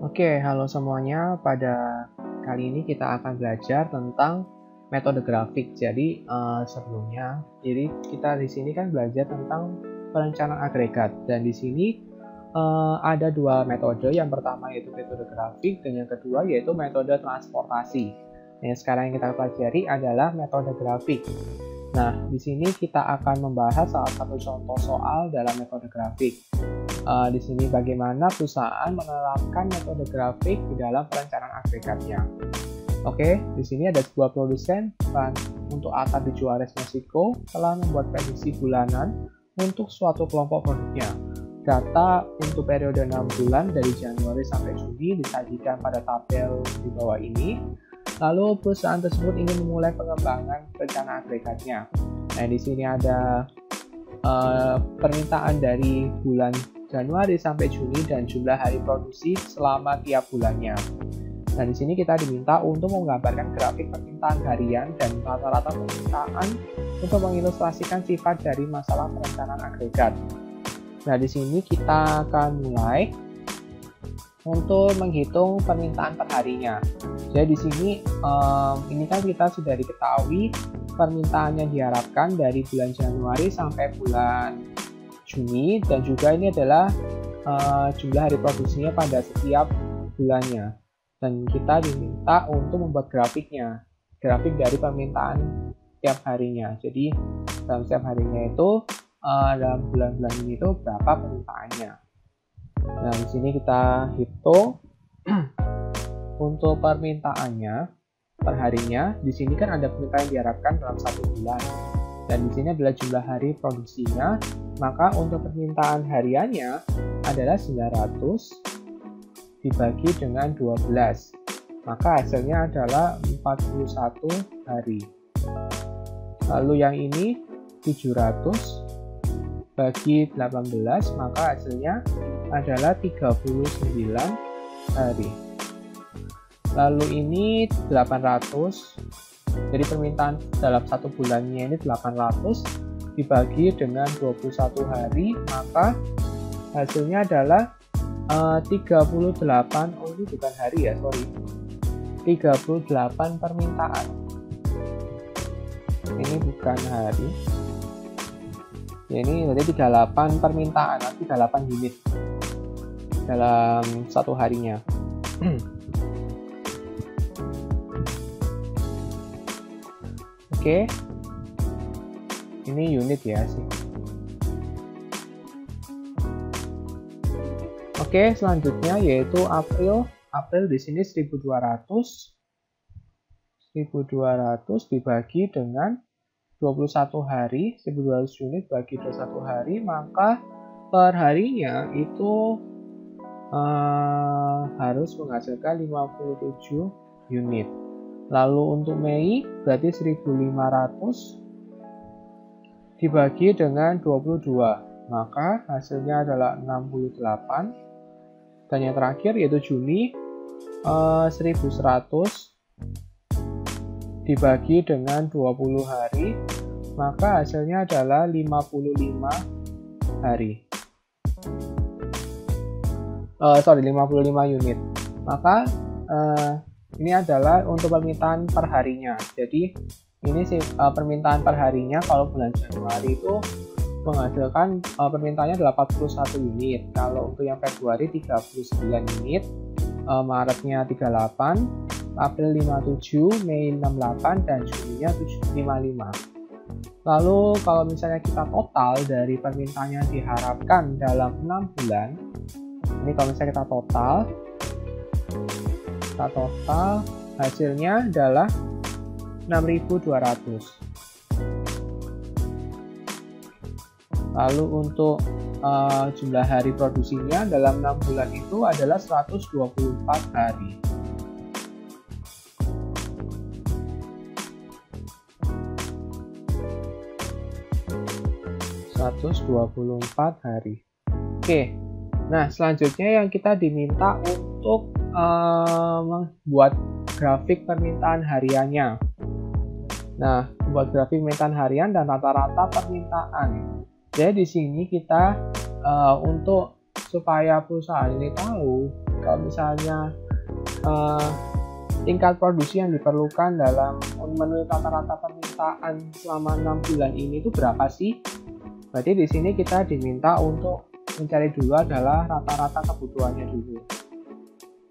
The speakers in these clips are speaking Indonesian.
Oke, halo semuanya. Pada kali ini kita akan belajar tentang metode grafik. Sebelumnya, kita di sini kan belajar tentang perencanaan agregat, dan di sini ada dua metode. Yang pertama yaitu metode grafik, dan yang kedua yaitu metode transportasi. Yang sekarang yang kita pelajari adalah metode grafik. Nah, di sini kita akan membahas salah satu contoh soal dalam metode grafik. Di sini bagaimana perusahaan menerapkan metode grafik di dalam perencanaan agregatnya. Oke, di sini ada sebuah produsen untuk atap di Juarez, Meksiko telah membuat prediksi bulanan untuk suatu kelompok produknya. Data untuk periode 6 bulan dari Januari sampai Juni disajikan pada tabel di bawah ini. Lalu perusahaan tersebut ingin memulai pengembangan rencana agregatnya. Nah, di sini ada permintaan dari bulan Januari sampai Juni dan jumlah hari produksi selama tiap bulannya. Nah, di sini kita diminta untuk menggambarkan grafik permintaan harian dan rata-rata permintaan untuk mengilustrasikan sifat dari masalah perencanaan agregat. Nah, di sini kita akan mulai untuk menghitung permintaan perharinya. Jadi di sini ini kan kita sudah diketahui permintaan yang diharapkan dari bulan Januari sampai bulan Juni, dan juga ini adalah jumlah hari produksinya pada setiap bulannya. Dan kita diminta untuk membuat grafiknya, grafik dari permintaan tiap harinya. Jadi dalam setiap harinya itu dalam bulan-bulan ini itu berapa permintaannya. Nah, di sini kita hitung untuk permintaannya perharinya. Di sini kan ada permintaan yang diharapkan dalam satu bulan, dan di sini adalah jumlah hari produksinya. Maka untuk permintaan hariannya adalah 900 dibagi dengan 12, maka hasilnya adalah 41 hari. Lalu yang ini 700 bagi 18, maka hasilnya adalah 39 hari. Lalu ini 800, jadi permintaan dalam satu bulannya ini 800 dibagi dengan 21 hari, maka hasilnya adalah 38, oh ini bukan hari ya, sorry, 38 permintaan. Ini bukan hari. Ya, ini berarti 38 permintaan, 38 unit dalam satu harinya. Oke, ini unit ya sih. Oke, selanjutnya yaitu April di sini 1200 dibagi dengan 21 hari, 1200 unit bagi 21 hari, maka per harinya itu harus menghasilkan 57 unit. Lalu untuk Mei berarti 1500 dibagi dengan 22, maka hasilnya adalah 68. Dan yang terakhir yaitu Juni 1100 dibagi dengan 20 hari, maka hasilnya adalah 55 hari. 55 unit. Maka ini adalah untuk permintaan perharinya. Jadi ini sih permintaan perharinya kalau bulan Januari itu menghasilkan permintaannya 81 unit. Kalau untuk yang Februari 39 unit, Maretnya 38, April 57, Mei 68, dan Juninya 55. Lalu kalau misalnya kita total dari permintaan yang diharapkan dalam 6 bulan, ini kalau misalnya kita total hasilnya adalah 6.200. Lalu untuk jumlah hari produksinya dalam 6 bulan itu adalah 124 hari. Oke, nah selanjutnya yang kita diminta untuk membuat grafik permintaan hariannya. Nah, buat grafik permintaan harian dan rata-rata permintaan. Jadi di sini kita untuk supaya perusahaan ini tahu kalau misalnya tingkat produksi yang diperlukan dalam menurut rata-rata permintaan selama 6 bulan ini itu berapa sih? Berarti di sini kita diminta untuk mencari dulu adalah rata-rata kebutuhannya dulu.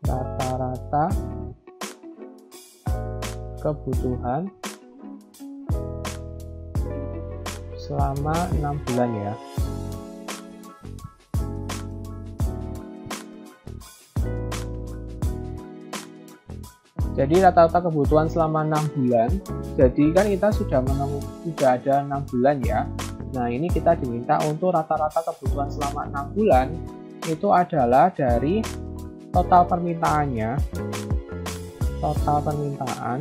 Rata-rata kebutuhan selama 6 bulan ya. Jadi rata-rata kebutuhan selama 6 bulan. Jadi kan kita sudah ada 6 bulan ya. Nah, ini kita diminta untuk rata-rata kebutuhan selama 6 bulan itu adalah dari total permintaannya. Total permintaan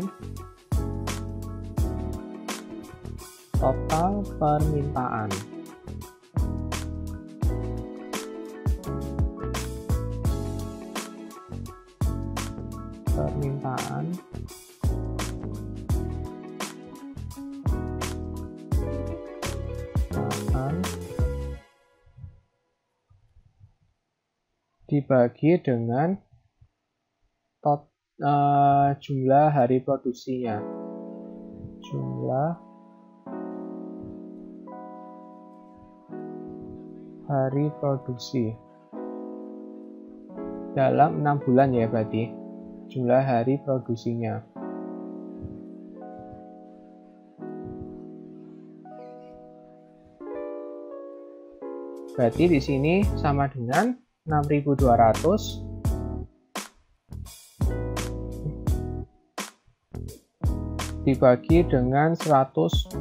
akan dibagi dengan jumlah hari produksinya. Jumlah hari produksi dalam 6 bulan ya, berarti jumlah hari produksinya. Berarti di sini sama dengan 6.200 dibagi dengan 124.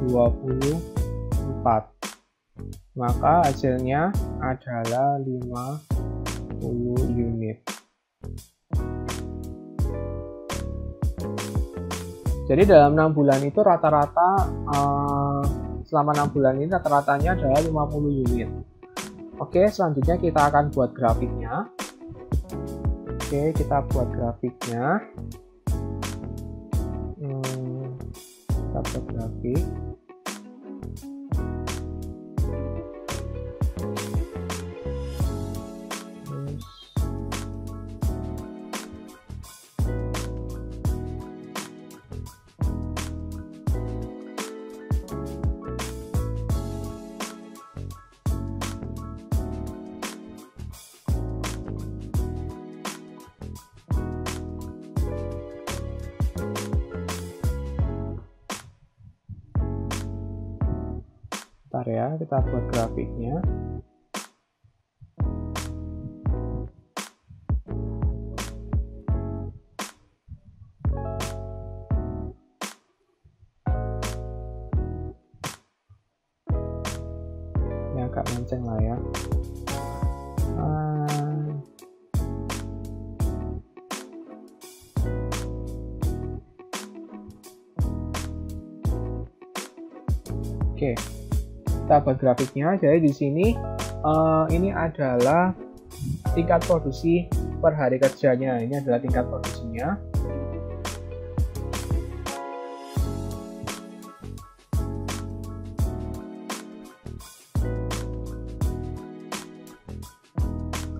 Maka hasilnya adalah 50 unit. Jadi dalam 6 bulan itu rata-rata selama 6 bulan ini rata-ratanya adalah 50 unit. Oke, selanjutnya kita akan buat grafiknya. Oke, kita buat grafiknya. Kita buat grafik. Bentar ya, kita buat grafiknya. Ini agak menceng lah ya. Oke. Kita buat grafiknya. Jadi di sini ini adalah tingkat produksi per hari kerjanya. Ini adalah tingkat produksinya.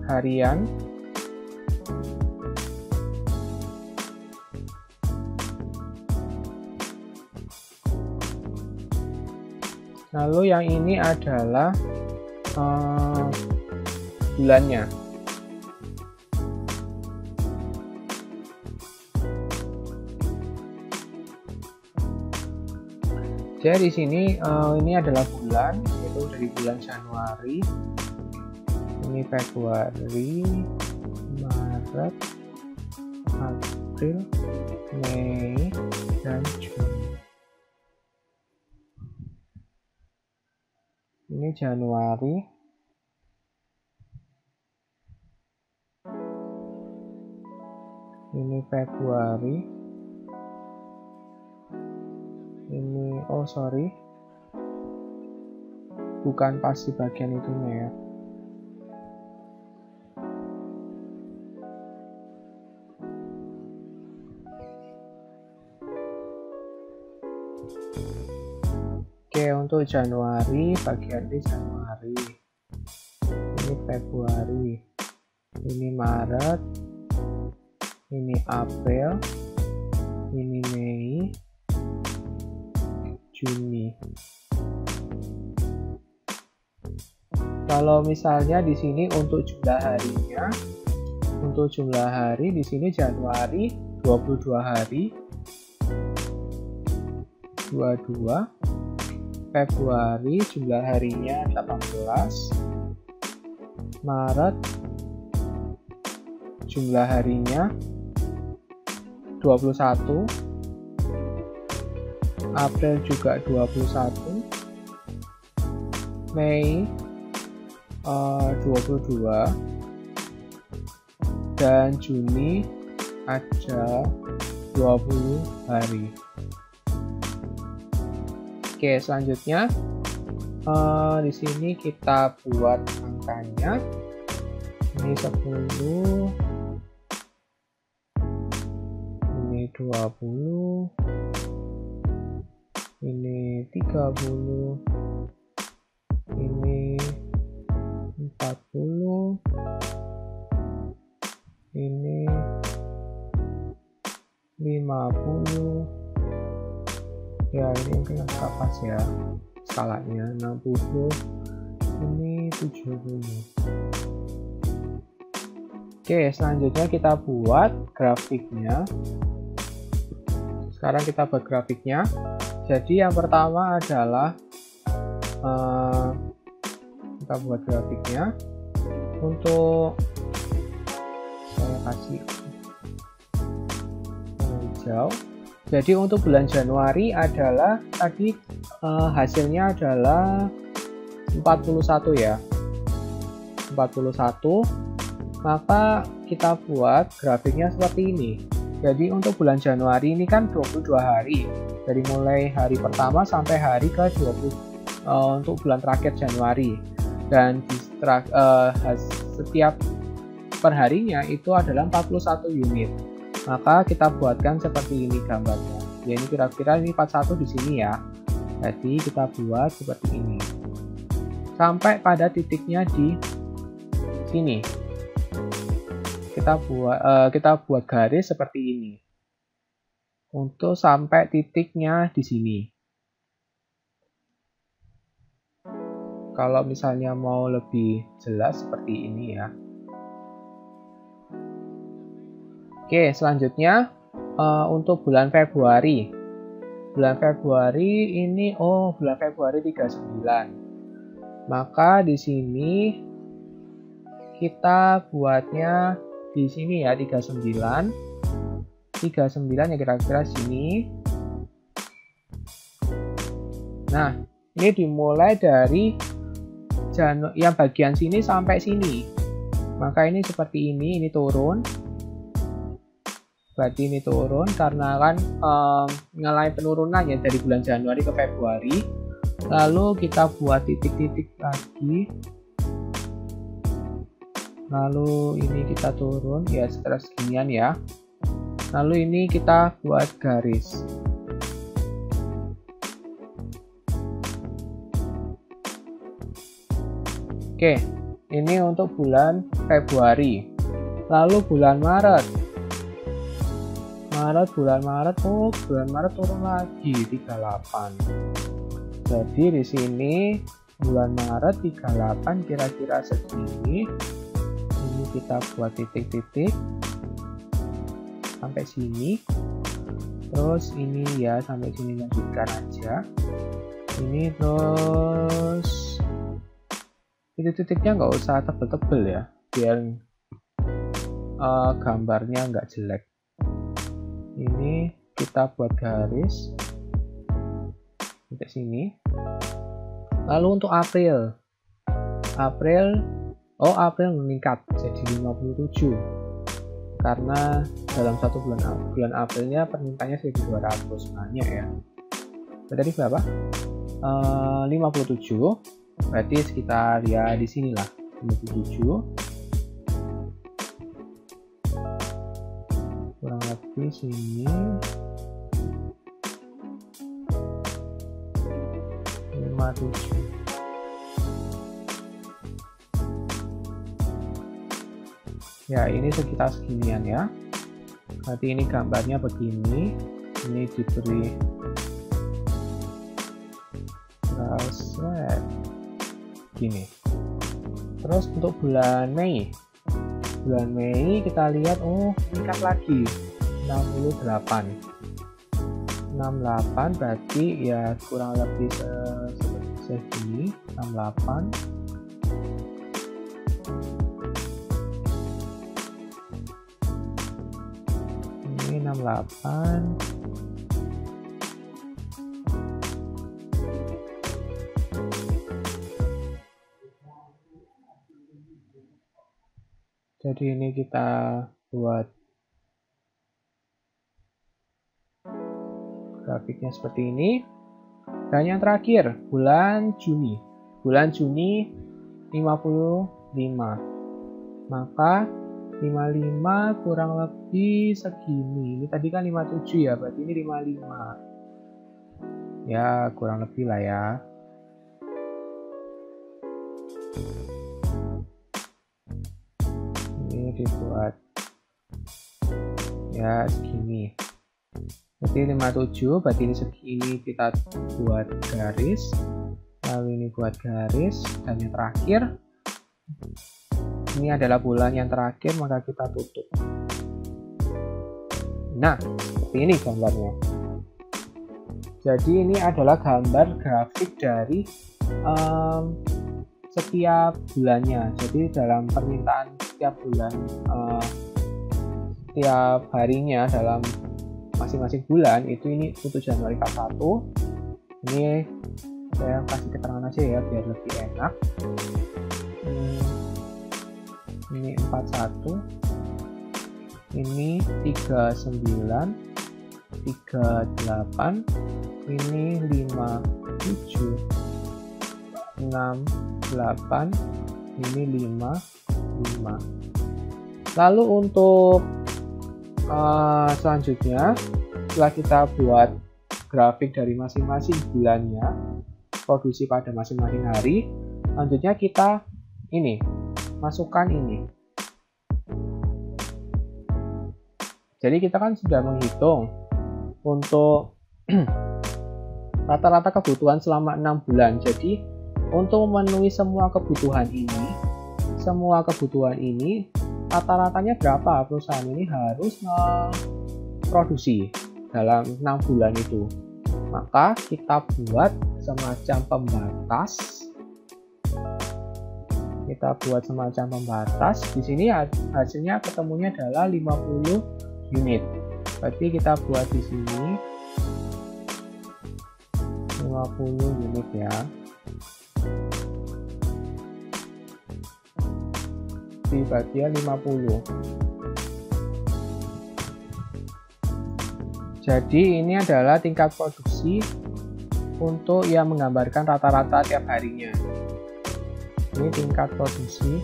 Harian. Lalu yang ini adalah bulannya. Jadi di sini ini adalah bulan, itu dari bulan Januari, ini Februari, Maret, April, Mei, dan Juni. Ini Januari, ini Februari, ini bukan pas di bagian itunya ya. Oke, untuk Januari, bagian ini Januari, ini Februari, ini Maret, ini April, ini Mei, Juni. Kalau misalnya di sini untuk jumlah harinya, untuk jumlah hari di sini Januari 22 hari, 22, Februari jumlah harinya 18, Maret jumlah harinya 21, April juga 21, Mei 22, dan Juni ada 20 hari. Oke, selanjutnya di sini kita buat angkanya. Ini 10, ini 20, ini 30, ini 40, ini 50, ya ini mungkin agak pas ya skalanya, 60, ini 70. Oke, selanjutnya kita buat grafiknya. Sekarang kita buat grafiknya. Jadi yang pertama adalah kita buat grafiknya. Untuk saya kasih hijau. Jadi untuk bulan Januari adalah tadi hasilnya adalah 41 ya. 41. Maka kita buat grafiknya seperti ini. Jadi untuk bulan Januari ini kan 22 hari. Dari mulai hari pertama sampai hari ke-20 untuk bulan terakhir Januari. Dan di setiap perharinya itu adalah 41 unit. Maka kita buatkan seperti ini gambarnya. Ya ini kira-kira ini 41 di sini ya. Jadi kita buat seperti ini. Sampai pada titiknya di sini. Kita buat garis seperti ini. Untuk sampai titiknya di sini. Kalau misalnya mau lebih jelas seperti ini ya. Oke, selanjutnya untuk bulan Februari. Bulan Februari ini, bulan Februari 39. Maka di sini kita buatnya di sini ya 39. 39 ya kira-kira sini. Nah, ini dimulai dari yang bagian sini sampai sini. Maka ini seperti ini turun. Berarti ini turun karena kan mengalami penurunannya dari bulan Januari ke Februari. Lalu kita buat titik-titik lagi. Lalu ini kita turun ya setelah seginian ya. Lalu ini kita buat garis. Oke, ini untuk bulan Februari. Lalu bulan Maret. Bulan Maret turun lagi 38. Jadi di sini bulan Maret 38 kira-kira segini. Ini kita buat titik-titik sampai sini. Terus ini ya sampai sini lanjutkan aja. Ini terus titik-titiknya nggak usah tebel-tebel ya, biar gambarnya nggak jelek. Ini kita buat garis sampai sini. Lalu untuk April meningkat jadi 57 karena dalam satu bulan Aprilnya permintaannya 1200, banyak ya. Berarti berapa? 57. Berarti sekitar ya di sinilah 57. Kurang lebih sini 57. Ya ini sekitar seginian ya. Berarti ini gambarnya begini. Ini diberi gini. Terus untuk bulan Mei kita lihat meningkat lagi 68 berarti ya kurang lebih segini 68. Ini 68. Jadi ini kita buat grafiknya seperti ini. Dan yang terakhir, bulan Juni. Bulan Juni 55. Maka 55 kurang lebih segini. Ini tadi kan 57 ya, berarti ini 55. Ya, kurang lebih lah ya. Ini dibuat ya segini. Berarti 57, berarti ini segini kita buat garis. Lalu ini buat garis, dan yang terakhir ini adalah bulan yang terakhir, maka kita tutup. Nah, seperti ini gambarnya. Jadi ini adalah gambar grafik dari setiap bulannya. Jadi dalam permintaan setiap bulan, setiap harinya dalam masing-masing bulan itu, ini untuk Januari 41. Ini saya kasih keterangan aja ya biar lebih enak. Ini 41, ini 39, 38, ini 57, 68, ini 55. Lalu untuk selanjutnya, setelah kita buat grafik dari masing-masing bulannya, produksi pada masing-masing hari, selanjutnya kita ini masukkan ini. Jadi kita kan sudah menghitung untuk rata-rata kebutuhan selama 6 bulan. Jadi untuk memenuhi semua kebutuhan ini rata-ratanya berapa perusahaan ini harus memproduksi dalam 6 bulan itu. Maka kita buat semacam pembatas. Di sini hasilnya ketemunya adalah 50 unit. Berarti kita buat di sini 50 unit ya. Di bagian 50. Jadi ini adalah tingkat produksi untuk yang menggambarkan rata-rata tiap harinya. Ini tingkat produksi.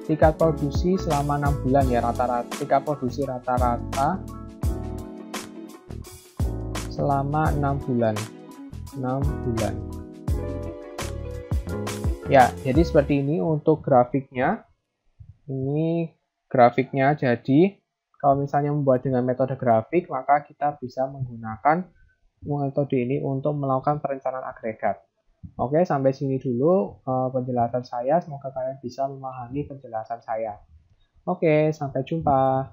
Tingkat produksi selama 6 bulan ya, rata-rata tingkat produksi rata-rata selama 6 bulan. Ya, jadi seperti ini untuk grafiknya. Ini grafiknya. Jadi kalau misalnya membuat dengan metode grafik, maka kita bisa menggunakan metode ini untuk melakukan perencanaan agregat. Oke, sampai sini dulu penjelasan saya. Semoga kalian bisa memahami penjelasan saya. Oke, sampai jumpa.